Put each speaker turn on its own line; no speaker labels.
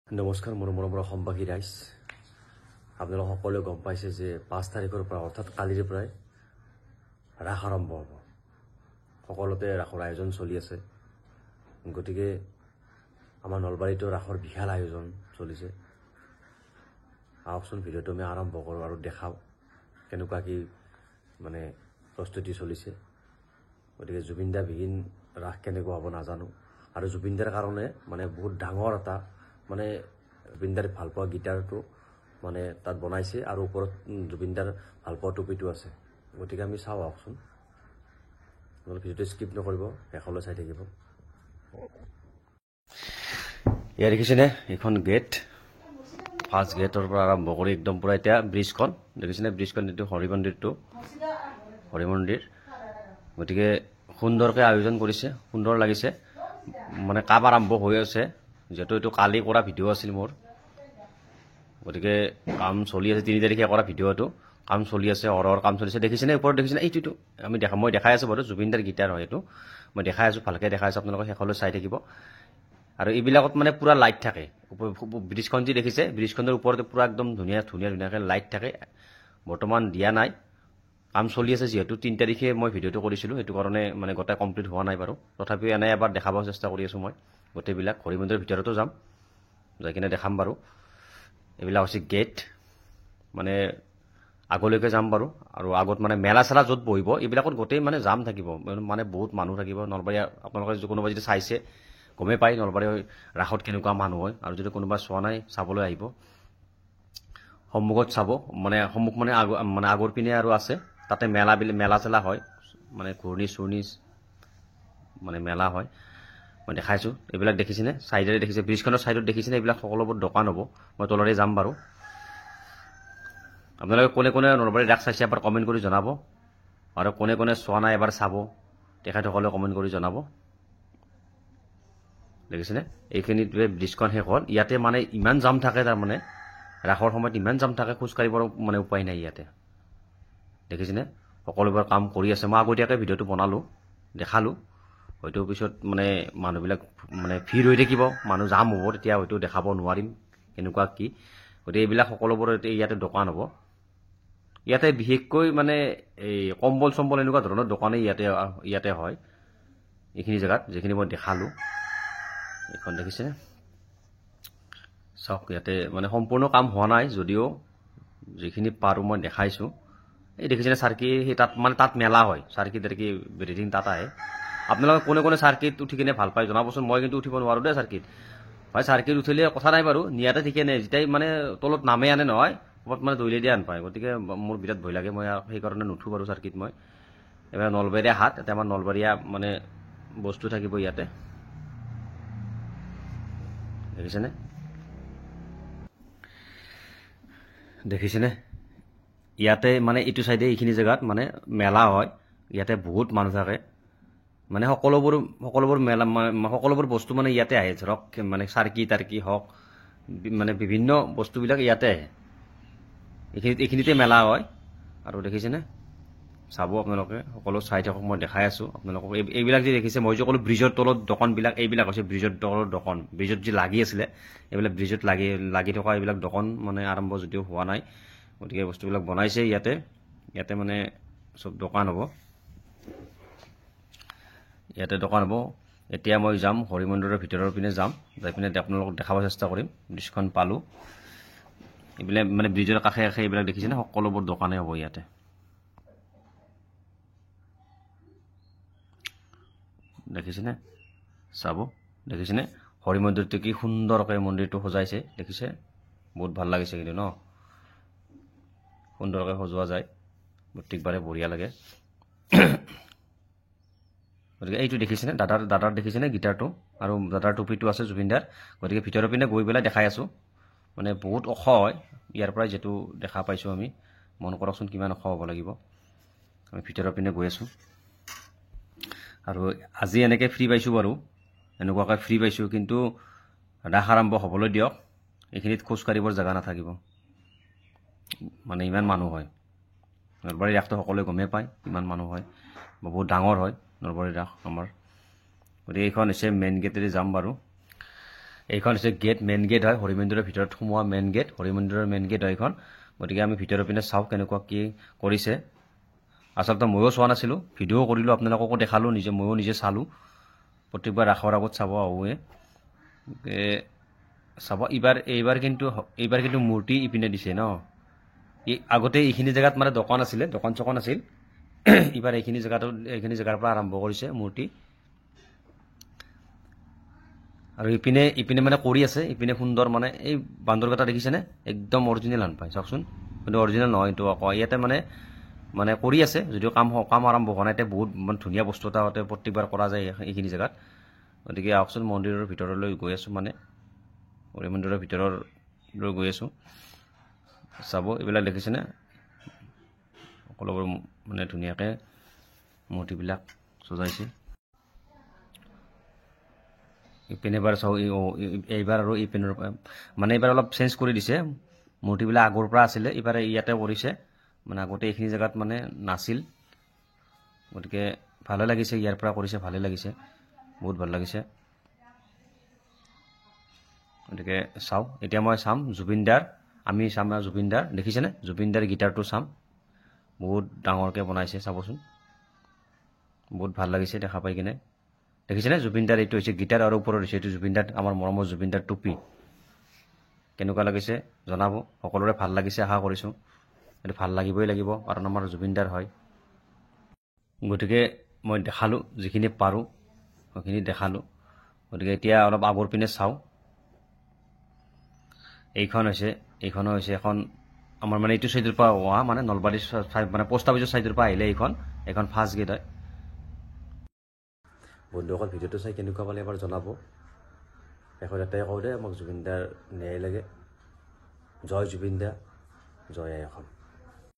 নমস্কাৰ মোৰ মৰমৰ অসমবাসী ৰাইজ আপোনালোক সকলোৱে গম পাইছে যে 5 তাৰিখৰ পৰা অৰ্থাৎ কালিৰ পৰাই ৰাস আৰম্ভ হ'ব সকলোতে ৰাসৰ আয়োজন চলি আছে গতিকে আমাৰ নলবাৰীতো ৰাসৰ বিশাল আয়োজন চলিছে আহকচোন ভিডিঅ'টো আমি আৰম্ভ কৰোঁ আৰু দেখাও কেনেকুৱা কি মানে প্ৰস্তুতি চলিছে গতিকে জুবিনদাৰ বিহীন ৰাস কেনেকুৱা হ'ব নাজানো আৰু জুবিনদাৰ কাৰণে মানে বহুত ডাঙৰ এটা মানে জুবিনদাৰ ভালপোৱা গীটাৰটো মানে তাত বনাইছে আৰু ওপৰত জুবিনদাৰ ভালপোৱা টুপিটো আছে গতিকে আমি চাওঁ আহকচোন আপোনালোকে ভিডিঅ'টো স্কিপ নকৰিব শেষলৈ চাই থাকিব ইয়াত দেখিছেনে এইখন গেট ফাৰ্ষ্ট গেটৰ পৰা আৰম্ভ কৰি একদম পুৰা এতিয়া ব্ৰিজখন দেখিছেনে ব্ৰিজখন এইটো হৰি মন্দিৰ গতিকে সুন্দৰকৈ আয়োজন কৰিছে সুন্দৰ লাগিছে মানে কাম আৰম্ভ হৈ আছে যেহেতু এইটো কালি কৰা ভিডিঅ' আছিল মোৰ গতিকে কাম চলি আছে 3 তাৰিখে কৰা ভিডিঅ'টো কাম চলি আছে অৰৰ কাম চলিছে দেখিছেনে ওপৰত দেখিছেনে এইটো মই দেখাই আছোঁ বাৰু জুবিনদাৰ গীটাৰ হয় এইটো মই দেখাই আছোঁ ভালকৈ দেখাই আছোঁ আপোনালোকে শেষলৈ চাই থাকিব আৰু এইবিলাকত মানে পুৰা লাইট থাকে ব্ৰিজখন যি দেখিছে ব্ৰিজখনৰ ওপৰতে পুৰা একদম ধুনীয়াকৈ লাইট থাকে বৰ্তমান দিয়া নাই কাম চলি আছে যেহেতু 3 তাৰিখে মই ভিডিঅ'টো কৰিছিলোঁ সেইটো কাৰণে মানে গোটেই কমপ্লিট হোৱা নাই বাৰু তথাপিও এনে এবাৰ দেখাব চেষ্টা কৰি আছোঁ মই গোটেইবিলাক হৰি মন্দিৰৰ ভিতৰতো যাম যাই কিনে দেখাম বাৰু এইবিলাক হৈছে গেট মানে আগলৈকে যাম বাৰু আৰু আগত মানে মেলা চেলা য'ত বহিব এইবিলাকত গোটেই মানে জাম থাকিব মানে বহুত মানুহ থাকিব নলবাৰী আপোনালোকে কোনোবা যদি চাইছে গমেই পায় নলবাৰী ৰাসত কেনেকুৱা মানুহ হয় আৰু যদি কোনোবা চোৱা নাই চাবলৈ আহিব সন্মুখত চাব মানে সন্মুখ মানে আগৰ পিনে আৰু আছে তাতে মেলা চেলা হয় মানে ঘূৰ্ণি চূৰ্ণি মানে মেলা হয় মই দেখাইছোঁ এইবিলাক দেখিছেনে চাইডেৰে দেখিছে ব্ৰিজখনৰ চাইডত দেখিছেনে এইবিলাক সকলোবোৰ দোকান হ'ব মই তলৰে যাম বাৰু আপোনালোকে কোনে নলবাৰী ৰাস চাইছে এবাৰ কমেণ্ট কৰি জনাব আৰু কোনে চোৱা নাই এবাৰ চাব তেখেতসকলে কমেণ্ট কৰি জনাব দেখিছেনে এইখিনিতে ব্ৰিজখন শেষ হ'ল ইয়াতে মানে ইমান জাম থাকে তাৰমানে ৰাসৰ সময়ত ইমান জাম থাকে খোজকাঢ়িবৰ মানে উপায় নাই ইয়াতে দেখিছেনে সকলোবোৰ কাম কৰি আছে মই আগতীয়াকৈ ভিডিঅ'টো বনালোঁ দেখালোঁ হয়তো পিছত মানে মানুহবিলাক মানে ভিৰ হৈ থাকিব মানুহ জাম হ'ব তেতিয়া হয়তো দেখাব নোৱাৰিম কেনেকুৱা কি গতিকে এইবিলাক সকলোবোৰ ইয়াতে দোকান হ'ব ইয়াতে বিশেষকৈ মানে এই কম্বল চম্বল এনেকুৱা ধৰণৰ দোকানেই ইয়াতে হয় এইখিনি জেগাত যিখিনি মই দেখালোঁ এইখন দেখিছেনে চাওক ইয়াতে মানে সম্পূৰ্ণ কাম হোৱা নাই যদিও যিখিনি পাৰোঁ মই দেখাইছোঁ এই দেখিছেনে চাৰ্কি সেই তাত মেলা হয় চাৰ্কি তাৰ্কি ব্ৰিডিং তাত আহে আপোনালোকে কোনে চাৰ্কিট উঠি কিনে ভাল পায় জনাবচোন মই কিন্তু উঠিব নোৱাৰোঁ দেই চাৰ্কিট হয় চাৰ্কিট উঠিলে কথা নাই বাৰু নিয়াতে ঠিকে নাই যেতিয়াই মানে তলত নামে আনে নহয় ক'ৰবাত মানে দৈলে দিয়ে আন পায় গতিকে মোৰ বিৰাট ভয় লাগে মই সেইকাৰণে নুঠোঁ বাৰু চাৰ্কিট মই এবাৰ নলবাৰীয়া হাট এতিয়া আমাৰ নলবাৰীয়া মানে বস্তু থাকিব ইয়াতে দেখিছেনে ইয়াতে মানে এইটো চাইডে এইখিনি জেগাত মানে মেলা হয় ইয়াতে বহুত মানুহ থাকে মানে সকলোবোৰ মেলা সকলোবোৰ বস্তু মানে ইয়াতে আহে ধৰক মানে চাৰ্কি তাৰ্কি হওক মানে বিভিন্ন বস্তুবিলাক ইয়াতে আহে এইখিনিতে মেলা হয় আৰু দেখিছেনে চাব আপোনালোকে সকলো চাই থাকক মই দেখাই আছোঁ আপোনালোকক এইবিলাক যে দেখিছে মই যে ক'লোঁ ব্ৰিজৰ তলত দোকানবিলাক এইবিলাক হৈছে ব্ৰিজৰ তলত দোকান ব্ৰিজত যি লাগি আছিলে এইবিলাক ব্ৰিজত লাগি থকা এইবিলাক দোকান মানে আৰম্ভ যদিও হোৱা নাই গতিকে বস্তুবিলাক বনাইছে ইয়াতে মানে চব দোকান হ'ব এতিয়া মই যাম হৰি মন্দিৰৰ ভিতৰৰ পিনে যাম যাই পিনে আপোনালোকক দেখাব চেষ্টা কৰিম ব্ৰিজখন পালোঁ এইবিলাক মানে ব্ৰিজৰ কাষে এইবিলাক দেখিছেনে সকলোবোৰ দোকানেই হ'ব ইয়াতে দেখিছেনে চাব দেখিছেনে হৰি মন্দিৰটো কি সুন্দৰকৈ মন্দিৰটো সজাইছে দেখিছে বহুত ভাল লাগিছে কিন্তু ন সুন্দৰকৈ সজোৱা যায় প্ৰত্যেকবাৰে বঢ়িয়া লাগে গতিকে এইটো দেখিছেনে দাদাৰ দেখিছেনে গীটাৰটো আৰু দাদাৰ টুপিটো আছে জুবিনদাৰ গতিকে ভিতৰৰ পিনে গৈ পেলাই দেখাই আছোঁ মানে বহুত ওখ হয় ইয়াৰ পৰাই যিটো দেখা পাইছোঁ আমি মন কৰকচোন কিমান ওখ হ'ব লাগিব আমি ভিতৰৰ পিনে গৈ আছোঁ আৰু আজি এনেকৈ ফ্ৰী পাইছোঁ বাৰু এনেকুৱাকৈ ফ্ৰী পাইছোঁ কিন্তু ৰাস আৰম্ভ হ'বলৈ দিয়ক এইখিনিত খোজকাঢ়িবৰ জেগা নাথাকিব মানে ইমান মানুহ হয় নলবাৰী ৰাসটো সকলোৱে গমেই পায় ইমান মানুহ হয় বহুত ডাঙৰ হয় নলবাৰী ৰাস আমাৰ গতিকে এইখন হৈছে মেইন গেটেৰে যাম বাৰু এইখন হৈছে গেট, মেইন গেট হয়, হৰি মন্দিৰৰ ভিতৰত সোমোৱা মেইন গেট, হৰি মন্দিৰৰ মেইন গেট হয় এইখন। গতিকে আমি ভিতৰৰ পিনে চাওঁ কেনেকুৱা কি কৰিছে। আচলতে ময়ো চোৱা নাছিলোঁ, ভিডিঅ' কৰিলোঁ, আপোনালোককো দেখালোঁ, ময়ো নিজে চালোঁ। প্ৰত্যেকবাৰ ৰাসৰ আগত চাব আহোঁৱে। চাব এইবাৰ কিন্তু মূৰ্তি ইপিনে দিছে ন। আগতে এইখিনি জেগাত মানে দোকান আছিলে, দোকান চোকান আছিল। এইবাৰ এইখিনি জেগাৰ পৰা আৰম্ভ কৰিছে মূৰ্তি। আৰু ইপিনে মানে কৰি আছে, ইপিনে সুন্দৰ মানে এই বান্দৰকেইটা দেখিছেনে, একদম অৰিজিনেল হান পায় চাওকচোন। কিন্তু অৰিজিনেল নহয় এইটো আকৌ, ইয়াতে মানে কৰি আছে, যদিও কাম আৰম্ভ হোৱা নাই। বহুত মানে ধুনীয়া বস্তু এটা প্ৰত্যেকবাৰ কৰা যায় এইখিনি জেগাত। গতিকে আহকচোন মন্দিৰৰ ভিতৰলৈ গৈ আছোঁ, মানে হৰি মন্দিৰৰ ভিতৰলৈ গৈ আছোঁ। চাব এইবিলাক দেখিছেনে, সকলোবোৰ মানে ধুনীয়াকৈ মূৰ্তিবিলাক সজাইছে। ইপিনে এবাৰ চাওঁ, এইবাৰ আৰু ইপিনৰ মানে এইবাৰ অলপ চেঞ্জ কৰি দিছে। মূৰ্তিবিলাক আগৰ পৰা আছিলে, এইবাৰ ইয়াতে কৰিছে। মানে আগতে এইখিনি জেগাত মানে নাছিল। গতিকে ভালে লাগিছে, ইয়াৰ পৰা কৰিছে, ভালে লাগিছে, বহুত ভাল লাগিছে। গতিকে চাওঁ, এতিয়া মই চাম জুবিনদাৰ, আমি চাম জুবিনদাৰ, দেখিছেনে জুবিনদাৰ গীটাৰটো চাম। বহুত ডাঙৰকৈ বনাইছে, চাবচোন, বহুত ভাল লাগিছে দেখা পাই কিনে। দেখিছেনে জুবিনদাৰ এইটো হৈছে গীটাৰ, আৰু ওপৰত হৈছে এইটো জুবিনদাৰ, আমাৰ মৰমৰ জুবিনদাৰ টুপি। কেনেকুৱা লাগিছে জনাব, সকলোৰে ভাল লাগিছে আশা কৰিছোঁ। এইটো ভাল লাগিবই লাগিব, কাৰণ আমাৰ জুবিনদাৰ হয়। গতিকে মই দেখালোঁ, যিখিনি পাৰোঁ সেইখিনি দেখালোঁ। গতিকে এতিয়া অলপ আগৰ পিনে চাওঁ। এইখনো হৈছে এখন আমাৰ মানে এইটো চাইডৰ পৰা অহা, মানে নলবাৰী মানে পোষ্ট অফিচৰ চাইডৰ পৰা আহিলে এইখন ফাৰ্ষ্ট গেট হয়। বন্ধুসকল ভিডিঅ'টো চাই কেনেকুৱা পালে এবাৰ জনাব। শেষত এটাই কওঁ দে, আমাক জুবিনদাৰ ন্যায় লাগে। জয় জুবিনদা, জয় আই অসম।